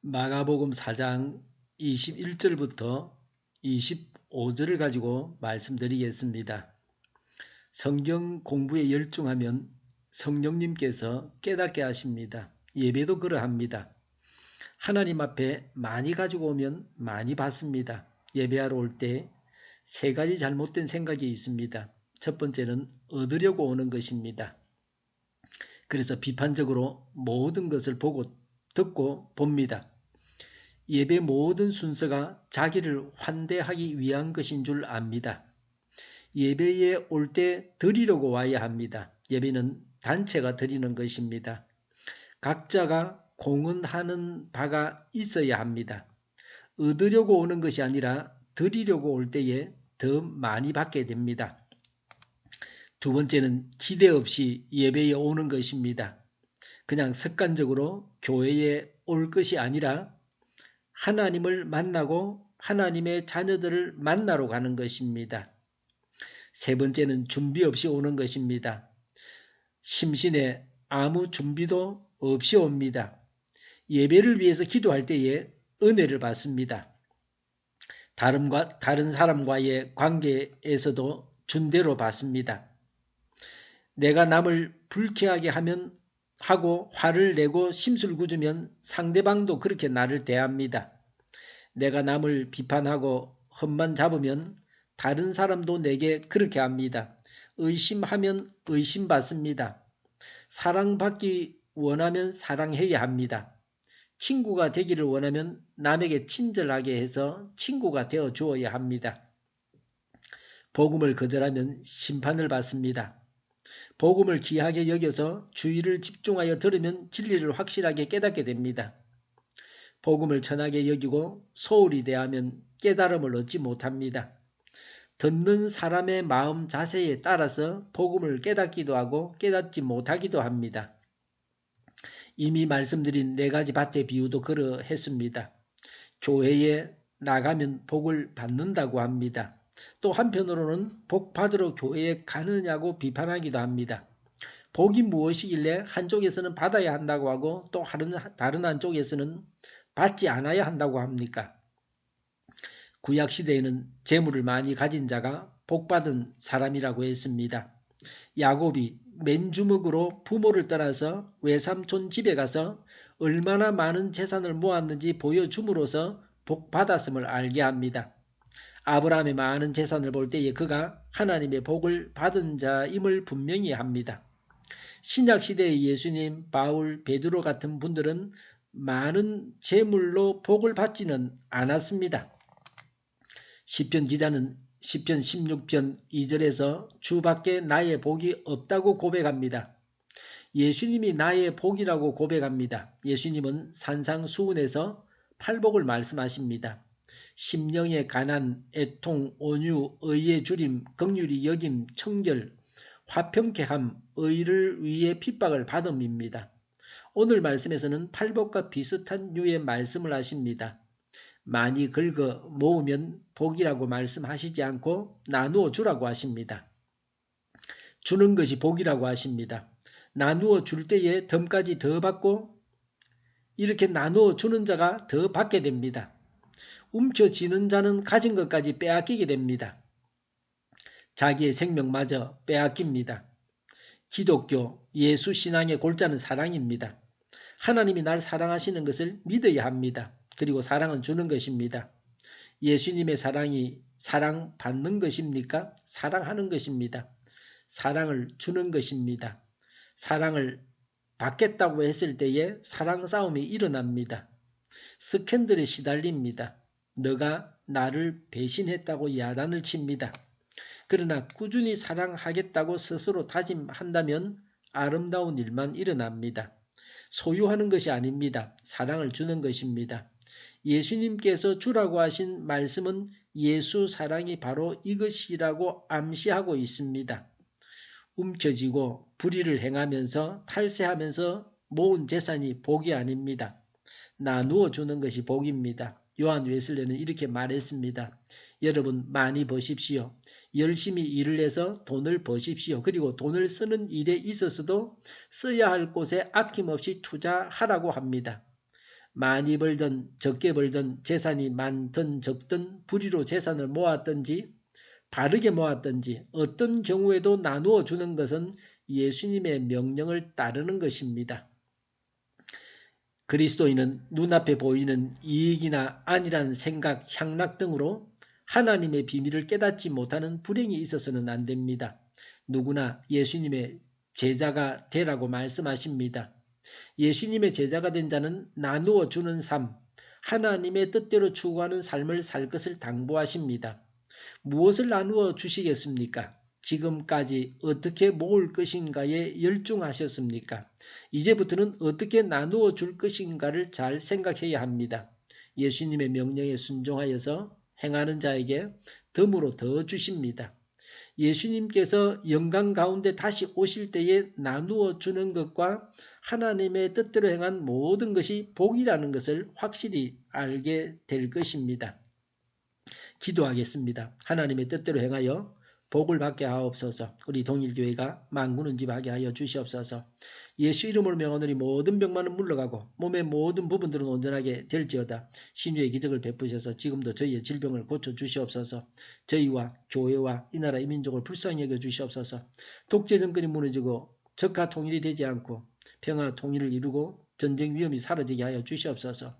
마가복음 4장 21절부터 25절을 가지고 말씀드리겠습니다. 성경 공부에 열중하면 성령님께서 깨닫게 하십니다. 예배도 그러합니다. 하나님 앞에 많이 가지고 오면 많이 받습니다. 예배하러 올 때 세 가지 잘못된 생각이 있습니다. 첫 번째는 얻으려고 오는 것입니다. 그래서 비판적으로 모든 것을 보고 듣고 봅니다. 예배 모든 순서가 자기를 환대하기 위한 것인 줄 압니다. 예배에 올 때 드리려고 와야 합니다. 예배는 단체가 드리는 것입니다. 각자가 공헌하는 바가 있어야 합니다. 얻으려고 오는 것이 아니라 드리려고 올 때에 더 많이 받게 됩니다. 두 번째는 기대 없이 예배에 오는 것입니다. 그냥 습관적으로 교회에 올 것이 아니라 하나님을 만나고 하나님의 자녀들을 만나러 가는 것입니다. 세 번째는 준비 없이 오는 것입니다. 심신에 아무 준비도 없이 옵니다. 예배를 위해서 기도할 때에 은혜를 받습니다. 다른 사람과의 관계에서도 준대로 받습니다. 내가 남을 불쾌하게 하고 화를 내고 심술궂으면 상대방도 그렇게 나를 대합니다. 내가 남을 비판하고 험만 잡으면 다른 사람도 내게 그렇게 합니다. 의심하면 의심받습니다. 사랑받기 원하면 사랑해야 합니다. 친구가 되기를 원하면 남에게 친절하게 해서 친구가 되어 주어야 합니다. 복음을 거절하면 심판을 받습니다. 복음을 귀하게 여겨서 주의를 집중하여 들으면 진리를 확실하게 깨닫게 됩니다. 복음을 천하게 여기고 소홀히 대하면 깨달음을 얻지 못합니다. 듣는 사람의 마음 자세에 따라서 복음을 깨닫기도 하고 깨닫지 못하기도 합니다. 이미 말씀드린 네 가지 밭의 비유도 그러했습니다. 교회에 나가면 복을 받는다고 합니다. 또 한편으로는 복 받으러 교회에 가느냐고 비판하기도 합니다. 복이 무엇이길래 한쪽에서는 받아야 한다고 하고 또 다른 한쪽에서는 받지 않아야 한다고 합니까? 구약시대에는 재물을 많이 가진 자가 복받은 사람이라고 했습니다. 야곱이 맨주먹으로 부모를 떠나서 외삼촌 집에 가서 얼마나 많은 재산을 모았는지 보여줌으로써 복받았음을 알게 합니다. 아브라함의 많은 재산을 볼 때에 그가 하나님의 복을 받은 자임을 분명히 합니다. 신약시대의 예수님, 바울, 베드로 같은 분들은 많은 재물로 복을 받지는 않았습니다. 시편 기자는 시편 16편 2절에서 주밖에 나의 복이 없다고 고백합니다. 예수님이 나의 복이라고 고백합니다. 예수님은 산상수훈에서 팔복을 말씀하십니다. 심령의 가난, 애통, 온유, 의의 주림, 긍휼히 여김, 청결, 화평케 함, 의를 위해 핍박을 받음입니다. 오늘 말씀에서는 팔복과 비슷한 류의 말씀을 하십니다. 많이 긁어 모으면 복이라고 말씀하시지 않고 나누어 주라고 하십니다. 주는 것이 복이라고 하십니다. 나누어 줄 때에 덤까지 더 받고 이렇게 나누어 주는 자가 더 받게 됩니다. 움켜쥐는 자는 가진 것까지 빼앗기게 됩니다. 자기의 생명마저 빼앗깁니다. 기독교, 예수 신앙의 골자는 사랑입니다. 하나님이 날 사랑하시는 것을 믿어야 합니다. 그리고 사랑은 주는 것입니다. 예수님의 사랑이 사랑받는 것입니까? 사랑하는 것입니다. 사랑을 주는 것입니다. 사랑을 받겠다고 했을 때에 사랑 싸움이 일어납니다. 스캔들에 시달립니다. 너가 나를 배신했다고 야단을 칩니다. 그러나 꾸준히 사랑하겠다고 스스로 다짐한다면 아름다운 일만 일어납니다. 소유하는 것이 아닙니다. 사랑을 주는 것입니다. 예수님께서 주라고 하신 말씀은 예수 사랑이 바로 이것이라고 암시하고 있습니다. 움켜쥐고 불의를 행하면서 탈세하면서 모은 재산이 복이 아닙니다. 나누어 주는 것이 복입니다. 요한 웨슬레는 이렇게 말했습니다. 여러분 많이 버십시오. 열심히 일을 해서 돈을 버십시오. 그리고 돈을 쓰는 일에 있어서도 써야 할 곳에 아낌없이 투자하라고 합니다. 많이 벌든 적게 벌든 재산이 많든 적든 불의로 재산을 모았든지 바르게 모았든지 어떤 경우에도 나누어 주는 것은 예수님의 명령을 따르는 것입니다. 그리스도인은 눈앞에 보이는 이익이나 안이란 생각, 향락 등으로 하나님의 비밀을 깨닫지 못하는 불행이 있어서는 안 됩니다. 누구나 예수님의 제자가 되라고 말씀하십니다. 예수님의 제자가 된 자는 나누어 주는 삶, 하나님의 뜻대로 추구하는 삶을 살 것을 당부하십니다. 무엇을 나누어 주시겠습니까? 지금까지 어떻게 모을 것인가에 열중하셨습니까? 이제부터는 어떻게 나누어 줄 것인가를 잘 생각해야 합니다. 예수님의 명령에 순종하여서 행하는 자에게 덤으로 더 주십니다. 예수님께서 영광 가운데 다시 오실 때에 나누어 주는 것과 하나님의 뜻대로 행한 모든 것이 복이라는 것을 확실히 알게 될 것입니다. 기도하겠습니다. 하나님의 뜻대로 행하여 복을 받게 하옵소서. 우리 동일교회가 만군은집하게 하여 주시옵소서. 예수 이름으로 명하노니 모든 병만은 물러가고 몸의 모든 부분들은 온전하게 될지어다. 신유의 기적을 베푸셔서 지금도 저희의 질병을 고쳐주시옵소서. 저희와 교회와 이 나라 이 민족을 불쌍히 여겨주시옵소서. 독재 정권이 무너지고 적화 통일이 되지 않고 평화 통일을 이루고 전쟁 위험이 사라지게 하여 주시옵소서.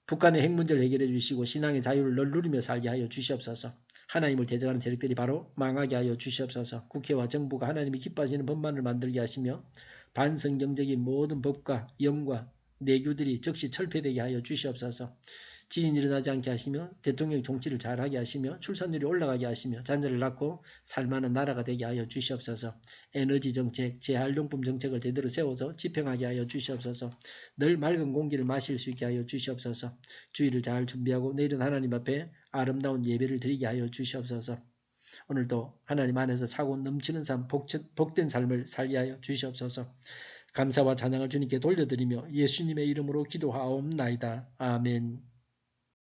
북한의 핵 문제를 해결해 주시고 신앙의 자유를 널 누리며 살게 하여 주시옵소서. 하나님을 대적하는 세력들이 바로 망하게 하여 주시옵소서. 국회와 정부가 하나님이 기뻐하시는 법만을 만들게 하시며 반성경적인 모든 법과 영과 내규들이 즉시 철폐되게 하여 주시옵소서. 지진이 일어나지 않게 하시며 대통령이 정치를 잘하게 하시며 출산율이 올라가게 하시며 자녀를 낳고 살만한 나라가 되게 하여 주시옵소서. 에너지 정책, 재활용품 정책을 제대로 세워서 집행하게 하여 주시옵소서. 늘 맑은 공기를 마실 수 있게 하여 주시옵소서. 주일을 잘 준비하고 내일은 하나님 앞에 아름다운 예배를 드리게 하여 주시옵소서. 오늘도 하나님 안에서 차고 넘치는 삶, 복된 삶을 살게 하여 주시옵소서. 감사와 찬양을 주님께 돌려드리며 예수님의 이름으로 기도하옵나이다. 아멘.